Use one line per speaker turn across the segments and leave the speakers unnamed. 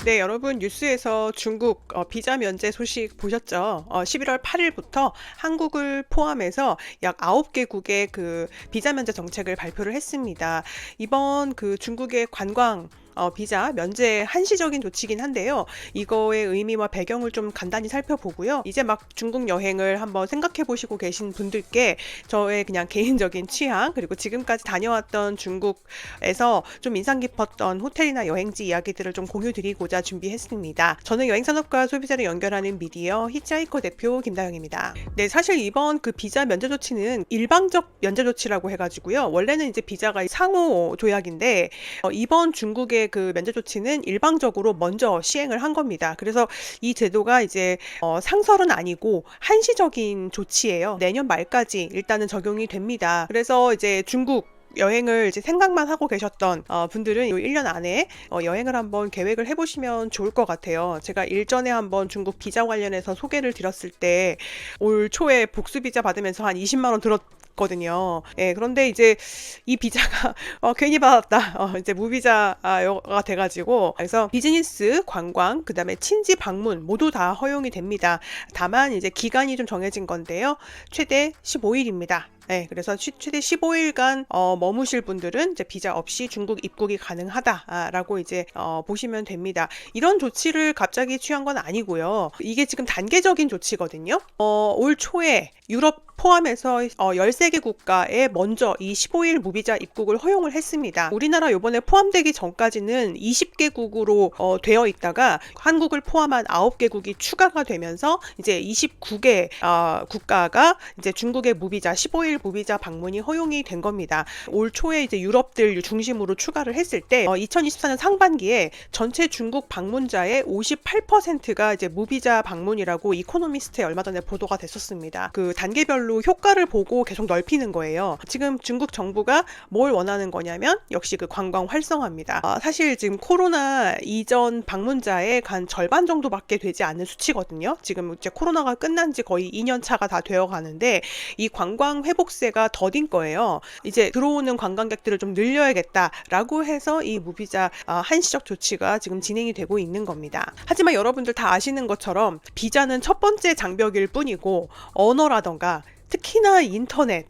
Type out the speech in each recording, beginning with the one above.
네, 여러분 뉴스에서 중국 비자 면제 소식 보셨죠? 11월 8일부터 한국을 포함해서 약 9개국의 그 비자 면제 정책을 발표를 했습니다. 이번 그 중국의 관광 비자 면제 한시적인 조치긴 한데요. 이거의 의미와 배경을 좀 간단히 살펴보고요. 이제 막 중국 여행을 한번 생각해 보시고 계신 분들께 저의 그냥 개인적인 취향, 그리고 지금까지 다녀왔던 중국에서 좀 인상 깊었던 호텔이나 여행지 이야기들을 좀 공유 드리고자 준비했습니다. 저는 여행산업과 소비자를 연결하는 미디어 히치하이커 대표 김다영입니다. 네, 사실 이번 그 비자 면제 조치는 일방적 면제 조치라고 해가지고요. 원래는 이제 비자가 상호 조약인데 이번 중국의 그 면제 조치는 일방적으로 먼저 시행을 한 겁니다. 그래서 이 제도가 이제 상설은 아니고 한시적인 조치예요. 내년 말까지 일단은 적용이 됩니다. 그래서 이제 중국 여행을 이제 생각만 하고 계셨던 분들은 이 1년 안에 여행을 한번 계획을 해보시면 좋을 것 같아요. 제가 일전에 한번 중국 비자 관련해서 소개를 드렸을 때 올 초에 복수 비자 받으면서 한 20만 원 들었거든요. 예, 그런데 이제 이 비자가 괜히 받았다. 이제 무비자가 돼가지고 그래서 비즈니스, 관광, 그다음에 친지 방문 모두 다 허용이 됩니다. 다만 이제 기간이 좀 정해진 건데요. 최대 15일입니다. 네, 그래서 최대 15일간 머무실 분들은 이제 비자 없이 중국 입국이 가능하다라고 이제 보시면 됩니다. 이런 조치를 갑자기 취한 건 아니고요. 이게 지금 단계적인 조치거든요. 올 초에 유럽 포함해서 13개 국가에 먼저 이 15일 무비자 입국을 허용을 했습니다. 우리나라 요번에 포함되기 전까지는 20개국으로 되어 있다가 한국을 포함한 9개국이 추가가 되면서 이제 29개 국가가 이제 중국의 무비자 15일 무비자 방문이 허용이 된 겁니다. 올 초에 이제 유럽들 중심으로 추가를 했을 때 2024년 상반기에 전체 중국 방문자의 58%가 이제 무비자 방문이라고 이코노미스트에 얼마 전에 보도가 됐었습니다. 그 단계별로 효과를 보고 계속 넓히는 거예요. 지금 중국 정부가 뭘 원하는 거냐면 역시 그 관광 활성화입니다. 사실 지금 코로나 이전 방문자의 간 절반 정도밖에 되지 않는 수치거든요. 지금 이제 코로나가 끝난 지 거의 2년 차가 다 되어 가는데 이 관광 회복세가 더딘 거예요. 이제 들어오는 관광객들을 좀 늘려야겠다라고 해서 이 무비자 한시적 조치가 지금 진행이 되고 있는 겁니다. 하지만 여러분들 다 아시는 것처럼 비자는 첫 번째 장벽일 뿐이고 언어라던가 특히나 인터넷,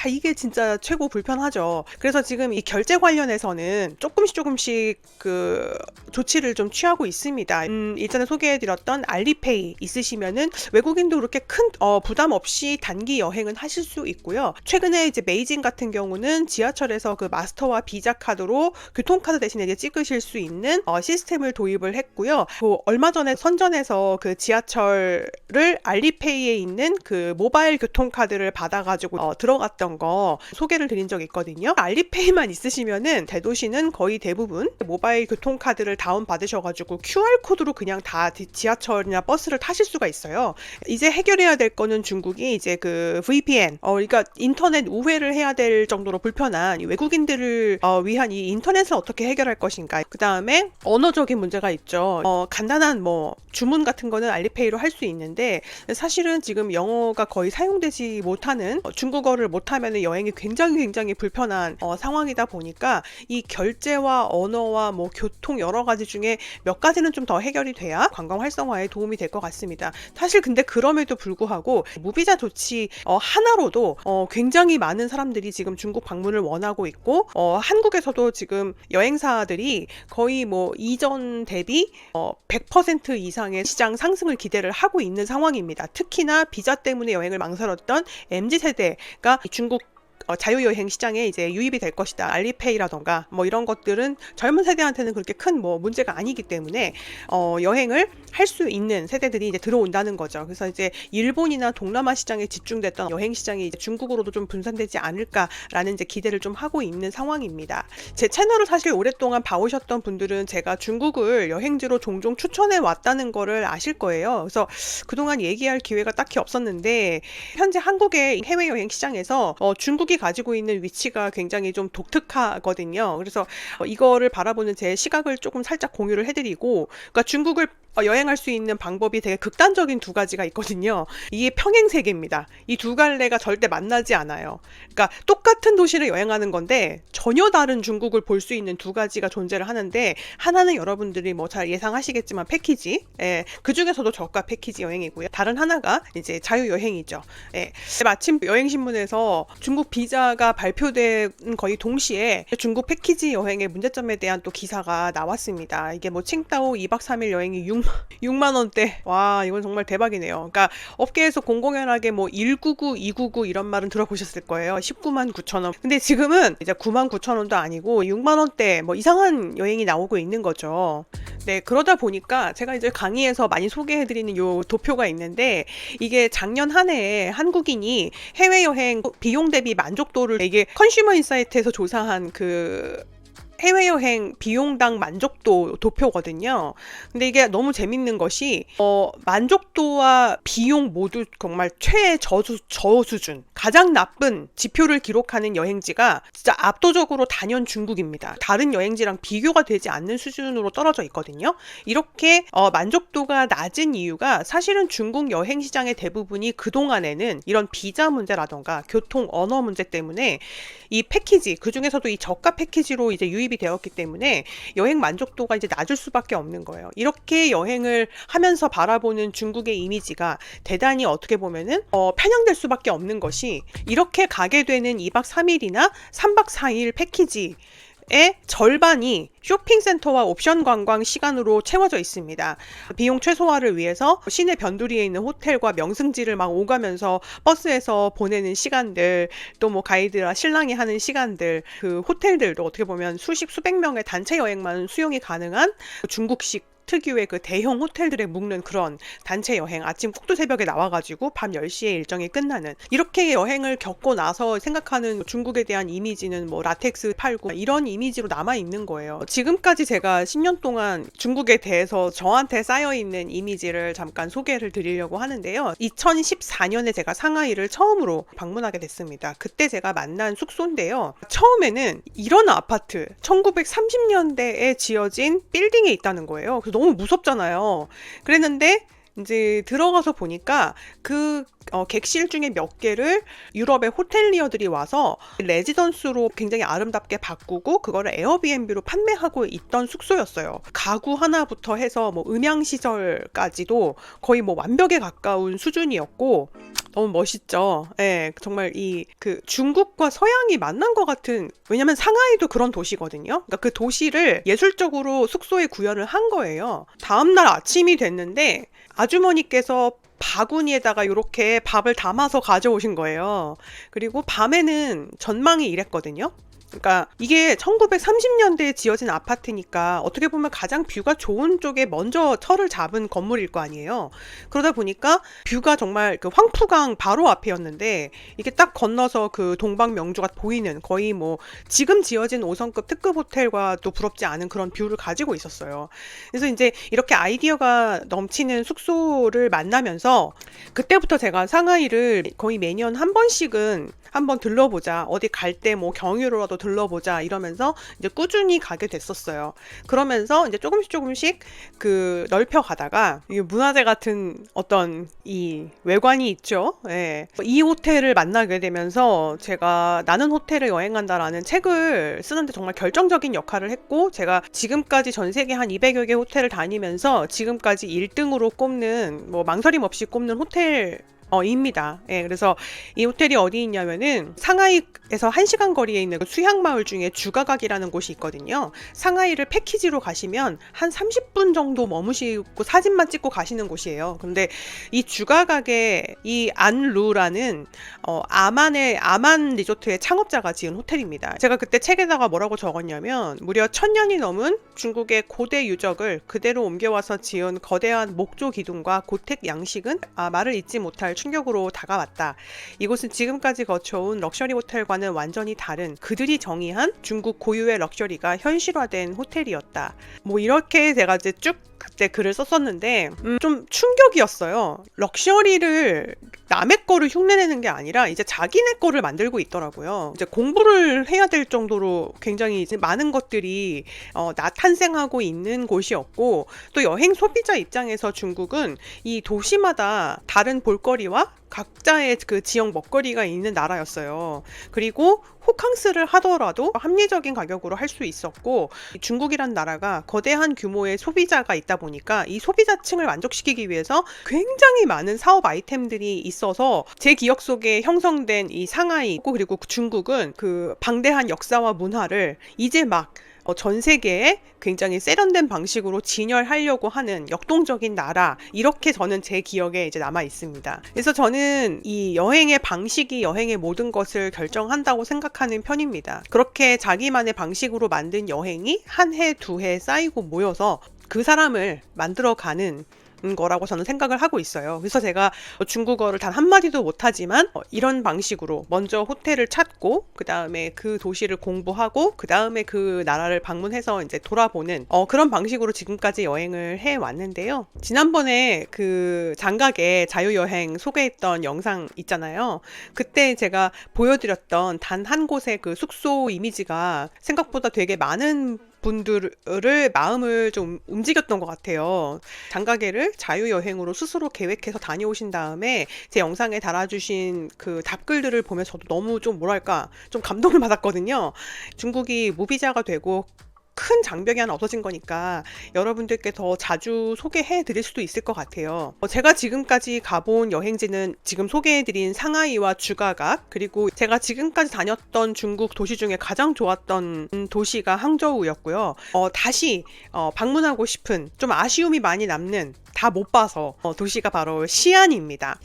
이게 진짜 최고 불편하죠. 그래서 지금 이 결제 관련해서는 조금씩 그 조치를 좀 취하고 있습니다. 일전에 소개해드렸던 알리페이 있으시면은 외국인도 그렇게 큰 부담 없이 단기 여행은 하실 수 있고요. 최근에 이제 베이징 같은 경우는 지하철에서 그 마스터와 비자 카드로 교통카드 대신에 이제 찍으실 수 있는 시스템을 도입을 했고요. 얼마 전에 선전에서 그 지하철을 알리페이에 있는 그 모바일 교통카드를 받아가지고 들어갔던 거 소개를 드린 적 있거든요. 알리페이만 있으시면은 대도시는 거의 대부분 모바일 교통카드를 다운 받으셔가지고 QR코드로 그냥 다 지하철이나 버스를 타실 수가 있어요. 이제 해결해야 될 거는 중국이 이제 그 VPN, 그러니까 인터넷 우회를 해야 될 정도로 불편한 외국인들을 위한 이 인터넷을 어떻게 해결할 것인가. 그 다음에 언어적인 문제가 있죠. 간단한 뭐 주문 같은 거는 알리페이로 할 수 있는데 사실은 지금 영어가 거의 사용되지 못하는 중국어를 못하면 여행이 굉장히 불편한 상황이다 보니까 이 결제와 언어와 뭐 교통 여러 가지 중에 몇 가지는 좀 더 해결이 돼야 관광 활성화에 도움이 될 것 같습니다. 사실 근데 그럼에도 불구하고 무비자 조치 하나로도 굉장히 많은 사람들이 지금 중국 방문을 원하고 있고 한국에서도 지금 여행사들이 거의 뭐 이전 대비 100% 이상의 시장 상승을 기대를 하고 있는 상황입니다. 특히나 비자 때문에 여행을 망설였던 MZ세대가 중국 자유여행 시장에 이제 유입이 될 것이다. 알리페이라던가 뭐 이런 것들은 젊은 세대한테는 그렇게 큰 뭐 문제가 아니기 때문에 여행을 할 수 있는 세대들이 이제 들어온다는 거죠. 그래서 이제 일본이나 동남아 시장에 집중됐던 여행 시장이 이제 중국으로도 좀 분산되지 않을까라는 이제 기대를 좀 하고 있는 상황입니다. 제 채널을 사실 오랫동안 봐오셨던 분들은 제가 중국을 여행지로 종종 추천해 왔다는 거를 아실 거예요. 그래서 그동안 얘기할 기회가 딱히 없었는데 현재 한국의 해외여행 시장에서 중국이 가지고 있는 위치가 굉장히 좀 독특하거든요. 그래서 이거를 바라보는 제 시각을 조금 살짝 공유를 해드리고, 그러니까 중국을 여행할 수 있는 방법이 되게 극단적인 두 가지가 있거든요. 이게 평행 세계입니다. 이 두 갈래가 절대 만나지 않아요. 그러니까 똑같은 도시를 여행하는 건데 전혀 다른 중국을 볼 수 있는 두 가지가 존재를 하는데, 하나는 여러분들이 뭐 잘 예상하시겠지만 패키지, 예, 그 중에서도 저가 패키지 여행이고요. 다른 하나가 이제 자유 여행이죠. 예, 마침 여행신문에서 중국 비자가 발표된 거의 동시에 중국 패키지 여행의 문제점에 대한 또 기사가 나왔습니다. 이게 뭐 칭다오 2박 3일 여행이 6만 원대. 와, 이건 정말 대박이네요. 그러니까 업계에서 공공연하게 뭐 199, 299 이런 말은 들어보셨을 거예요. 19만 9천 원. 근데 지금은 이제 9만 9천 원도 아니고 6만 원대 뭐 이상한 여행이 나오고 있는 거죠. 네, 그러다 보니까 제가 이제 강의에서 많이 소개해드리는 요 도표가 있는데, 이게 작년 한 해에 한국인이 해외여행 비용 대비 만족도를, 이게 컨슈머 인사이트에서 조사한 그 해외여행 비용당 만족도 도표거든요. 근데 이게 너무 재밌는 것이 만족도와 비용 모두 정말 저수준, 가장 나쁜 지표를 기록하는 여행지가 진짜 압도적으로 단연 중국입니다. 다른 여행지랑 비교가 되지 않는 수준으로 떨어져 있거든요. 이렇게 만족도가 낮은 이유가 사실은 중국 여행 시장의 대부분이 그동안에는 이런 비자 문제라던가 교통 언어 문제 때문에 이 패키지, 그 중에서도 이 저가 패키지로 이제 유입이 되었기 때문에 여행 만족도가 이제 낮을 수밖에 없는 거예요. 이렇게 여행을 하면서 바라보는 중국의 이미지가 대단히 어떻게 보면은 편향될 수밖에 없는 것이, 이렇게 가게 되는 2박 3일이나 3박 4일 패키지 의 절반이 쇼핑센터와 옵션 관광 시간으로 채워져 있습니다. 비용 최소화를 위해서 시내 변두리에 있는 호텔과 명승지를 막 오가면서 버스에서 보내는 시간들, 또 뭐 가이드라 신랑이 하는 시간들, 그 호텔들도 어떻게 보면 수백 명의 단체 여행만 수용이 가능한 중국식 특유의 그 대형 호텔들에 묵는 그런 단체 여행, 아침 꼭두 새벽에 나와가지고 밤 10시에 일정이 끝나는, 이렇게 여행을 겪고 나서 생각하는 중국에 대한 이미지는 뭐 라텍스 팔고 이런 이미지로 남아있는 거예요. 지금까지 제가 10년 동안 중국에 대해서 저한테 쌓여있는 이미지를 잠깐 소개를 드리려고 하는데요. 2014년에 제가 상하이를 처음으로 방문하게 됐습니다. 그때 제가 만난 숙소인데요. 처음에는 이런 아파트, 1930년대에 지어진 빌딩에 있다는 거예요. 그래서 너무 무섭잖아요. 그랬는데 이제 들어가서 보니까 그 객실 중에 몇 개를 유럽의 호텔리어들이 와서 레지던스로 굉장히 아름답게 바꾸고 그거를 에어비앤비로 판매하고 있던 숙소였어요. 가구 하나부터 해서 뭐 음향시설까지도 거의 뭐 완벽에 가까운 수준이었고 너무 멋있죠. 예, 정말 그 중국과 서양이 만난 것 같은, 왜냐면 상하이도 그런 도시거든요. 그러니까 그 도시를 예술적으로 숙소에 구현을 한 거예요. 다음날 아침이 됐는데 아주머니께서 바구니에다가 이렇게 밥을 담아서 가져오신 거예요. 그리고 밤에는 전망이 이랬거든요. 그러니까 이게 1930년대에 지어진 아파트니까 어떻게 보면 가장 뷰가 좋은 쪽에 먼저 터를 잡은 건물일 거 아니에요. 그러다 보니까 뷰가 정말 그 황푸강 바로 앞이었는데, 이게 딱 건너서 그 동방명주가 보이는, 거의 뭐 지금 지어진 5성급 특급 호텔과도 부럽지 않은 그런 뷰를 가지고 있었어요. 그래서 이제 이렇게 아이디어가 넘치는 숙소를 만나면서 그때부터 제가 상하이를 거의 매년 한 번씩은 한번 들러보자, 어디 갈 때 뭐 경유로라도 들러보자 이러면서 이제 꾸준히 가게 됐었어요. 그러면서 이제 조금씩 그 넓혀 가다가 이 문화재 같은 어떤 이 외관이 있죠. 예. 이 호텔을 만나게 되면서 제가 나는 호텔에 여행한다라는 책을 쓰는데 정말 결정적인 역할을 했고, 제가 지금까지 전 세계 한 200여 개 호텔을 다니면서 지금까지 1등으로 꼽는, 뭐 망설임 없이 꼽는 호텔 입니다. 예, 그래서 이 호텔이 어디 있냐면은 상하이에서 1시간 거리에 있는 수향마을 중에 주가각이라는 곳이 있거든요. 상하이를 패키지로 가시면 한 30분 정도 머무시고 사진만 찍고 가시는 곳이에요. 근데 이 주가각의 이 안루라는 아만 리조트의 창업자가 지은 호텔입니다. 제가 그때 책에다가 뭐라고 적었냐면, 무려 1000년이 넘은 중국의 고대 유적을 그대로 옮겨와서 지은 거대한 목조 기둥과 고택 양식은 말을 잊지 못할 충격으로 다가왔다. 이곳은 지금까지 거쳐온 럭셔리 호텔과는 완전히 다른, 그들이 정의한 중국 고유의 럭셔리가 현실화된 호텔이었다. 뭐 이렇게 제가 이제 쭉 그때 글을 썼었는데 좀 충격이었어요. 럭셔리를 남의 거를 흉내내는 게 아니라 이제 자기네 거를 만들고 있더라고요. 이제 공부를 해야 될 정도로 굉장히 이제 많은 것들이 탄생하고 있는 곳이었고, 또 여행 소비자 입장에서 중국은 이 도시마다 다른 볼거리와 각자의 그 지역 먹거리가 있는 나라였어요. 그리고 호캉스를 하더라도 합리적인 가격으로 할 수 있었고, 중국이란 나라가 거대한 규모의 소비자가 있다 보니까 이 소비자층을 만족시키기 위해서 굉장히 많은 사업 아이템들이 있어서 제 기억 속에 형성된 이 상하이 그리고 중국은 그 방대한 역사와 문화를 이제 막 전 세계에 굉장히 세련된 방식으로 진열하려고 하는 역동적인 나라, 이렇게 저는 제 기억에 이제 남아 있습니다. 그래서 저는 이 여행의 방식이 여행의 모든 것을 결정한다고 생각하는 편입니다. 그렇게 자기만의 방식으로 만든 여행이 한 해, 두 해 쌓이고 모여서 그 사람을 만들어가는 거라고 저는 생각을 하고 있어요. 그래서 제가 중국어를 단 한마디도 못하지만 이런 방식으로 먼저 호텔을 찾고, 그 다음에 그 도시를 공부하고, 그 다음에 그 나라를 방문해서 이제 돌아보는 그런 방식으로 지금까지 여행을 해왔는데요. 지난번에 그 장각의 자유여행 소개했던 영상 있잖아요. 그때 제가 보여드렸던 단 한 곳의 그 숙소 이미지가 생각보다 되게 많은 분들을 마음을 좀 움직였던 것 같아요. 장가게를 자유여행으로 스스로 계획해서 다녀오신 다음에 제 영상에 달아주신 그 답글들을 보면 저도 너무 좀 뭐랄까 좀 감동을 받았거든요. 중국이 무비자가 되고 큰 장벽이 하나 없어진 거니까 여러분들께 더 자주 소개해 드릴 수도 있을 것 같아요. 제가 지금까지 가본 여행지는 지금 소개해 드린 상하이와 주가각, 그리고 제가 지금까지 다녔던 중국 도시 중에 가장 좋았던 도시가 항저우였고요. 다시 방문하고 싶은, 좀 아쉬움이 많이 남는, 다 못 봐서 도시가 바로 시안입니다.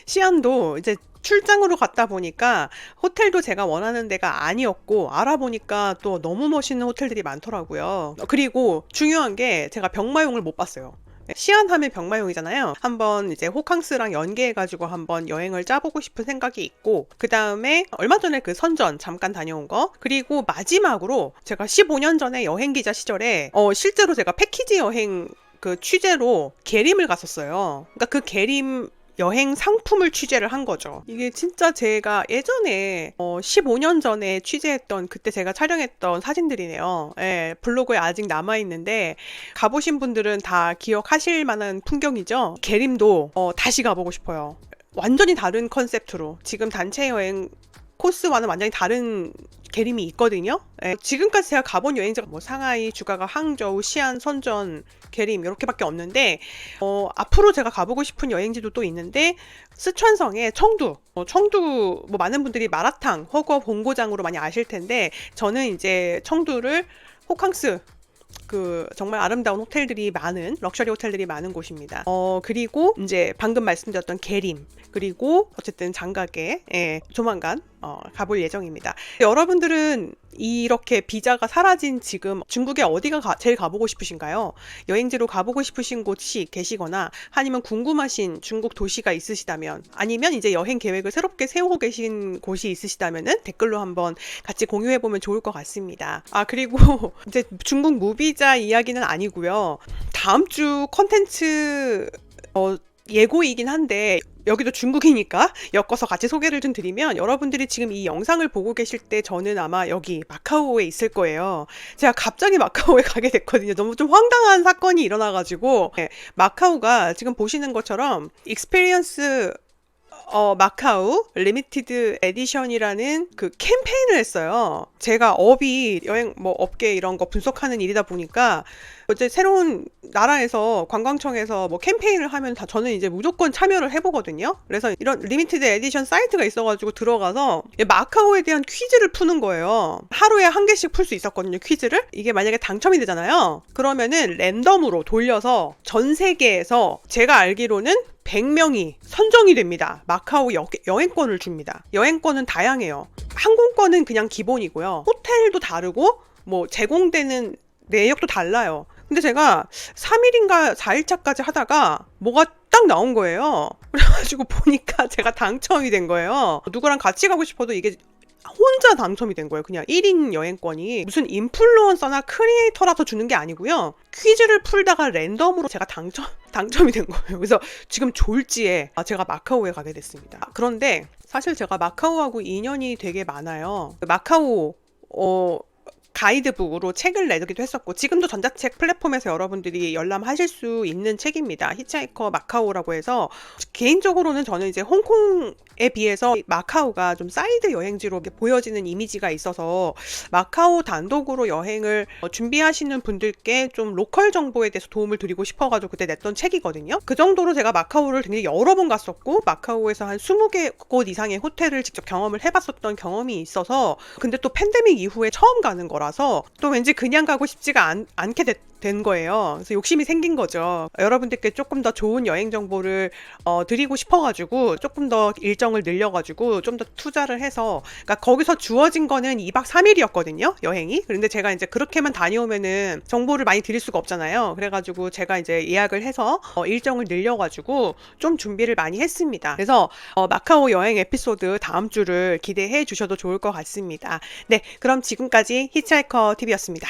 시안도 이제 출장으로 갔다 보니까 호텔도 제가 원하는 데가 아니었고, 알아보니까 또 너무 멋있는 호텔들이 많더라고요. 그리고 중요한 게 제가 병마용을 못 봤어요. 시안하면 병마용이잖아요. 한번 이제 호캉스랑 연계해가지고 한번 여행을 짜보고 싶은 생각이 있고, 그 다음에 얼마 전에 그 선전 잠깐 다녀온 거, 그리고 마지막으로 제가 15년 전에 여행기자 시절에 실제로 제가 패키지 여행 그 취재로 계림을 갔었어요. 그러니까 그 계림 여행 상품을 취재를 한 거죠. 이게 진짜 제가 예전에 15년 전에 취재했던, 그때 제가 촬영했던 사진들이네요. 예, 블로그에 아직 남아있는데 가보신 분들은 다 기억하실 만한 풍경이죠. 계림도 다시 가보고 싶어요. 완전히 다른 컨셉트로 지금 단체 여행 코스와는 완전히 다른 계림이 있거든요. 예, 지금까지 제가 가본 여행지가 뭐 상하이, 주가가, 항저우, 시안, 선전, 계림 이렇게밖에 없는데 앞으로 제가 가보고 싶은 여행지도 또 있는데, 스촨성의 청두, 청두 뭐 많은 분들이 마라탕, 허거 본고장으로 많이 아실 텐데, 저는 이제 청두를 호캉스, 그 정말 아름다운 호텔들이 많은, 럭셔리 호텔들이 많은 곳입니다. 그리고 이제 방금 말씀드렸던 계림, 그리고 어쨌든 장가게, 조만간 가볼 예정입니다. 여러분들은 이렇게 비자가 사라진 지금 중국에 어디가 제일 가보고 싶으신가요? 여행지로 가보고 싶으신 곳이 계시거나, 아니면 궁금하신 중국 도시가 있으시다면, 아니면 이제 여행 계획을 새롭게 세우고 계신 곳이 있으시다면은 댓글로 한번 같이 공유해보면 좋을 것 같습니다. 그리고 이제 중국 무비자 이야기는 아니고요. 다음 주 컨텐츠 예고이긴 한데, 여기도 중국이니까 엮어서 같이 소개를 좀 드리면, 여러분들이 지금 이 영상을 보고 계실 때 저는 아마 여기 마카오에 있을 거예요. 제가 갑자기 마카오에 가게 됐거든요. 너무 좀 황당한 사건이 일어나가지고, 마카오가 지금 보시는 것처럼 익스피리언스 마카오 리미티드 에디션이라는 그 캠페인을 했어요. 제가 업이 여행 뭐 업계 이런 거 분석하는 일이다 보니까 이제 새로운 나라에서 관광청에서 뭐 캠페인을 하면 다 저는 이제 무조건 참여를 해보거든요. 그래서 이런 리미티드 에디션 사이트가 있어가지고 들어가서 마카오에 대한 퀴즈를 푸는 거예요. 하루에 한 개씩 풀 수 있었거든요, 퀴즈를. 이게 만약에 당첨이 되잖아요. 그러면은 랜덤으로 돌려서 전 세계에서 제가 알기로는 100명이 선정이 됩니다. 마카오 여행권을 줍니다. 여행권은 다양해요. 항공권은 그냥 기본이고요. 호텔도 다르고 뭐 제공되는 내역도 달라요. 근데 제가 3일인가 4일차까지 하다가 뭐가 딱 나온 거예요. 그래가지고 보니까 제가 당첨이 된 거예요. 누구랑 같이 가고 싶어도 이게 혼자 당첨이 된 거예요. 그냥 1인 여행권이. 무슨 인플루언서나 크리에이터라서 주는 게 아니고요. 퀴즈를 풀다가 랜덤으로 제가 당첨이 된 거예요. 그래서 지금 졸지에 제가 마카오에 가게 됐습니다. 그런데 사실 제가 마카오하고 인연이 되게 많아요. 마카오 가이드북으로 책을 내기도 했었고, 지금도 전자책 플랫폼에서 여러분들이 열람하실 수 있는 책입니다. 히치하이커 마카오라고 해서, 개인적으로는 저는 이제 홍콩에 비해서 마카오가 좀 사이드 여행지로 이렇게 보여지는 이미지가 있어서 마카오 단독으로 여행을 준비하시는 분들께 좀 로컬 정보에 대해서 도움을 드리고 싶어가지고 그때 냈던 책이거든요. 그 정도로 제가 마카오를 굉장히 여러 번 갔었고, 마카오에서 한 20개 곳 이상의 호텔을 직접 경험을 해봤었던 경험이 있어서, 근데 또 팬데믹 이후에 처음 가는 거라서 또 왠지 그냥 가고 싶지가 않게 된 거예요. 그래서 욕심이 생긴 거죠. 여러분들께 조금 더 좋은 여행 정보를 드리고 싶어가지고 조금 더 일정을 늘려가지고 좀 더 투자를 해서, 그러니까 거기서 주어진 거는 2박 3일이었거든요, 여행이. 그런데 제가 이제 그렇게만 다녀오면은 정보를 많이 드릴 수가 없잖아요. 그래가지고 제가 이제 예약을 해서 일정을 늘려가지고 좀 준비를 많이 했습니다. 그래서 마카오 여행 에피소드 다음 주를 기대해 주셔도 좋을 것 같습니다. 네, 그럼 지금까지 히치하이커 TV였습니다.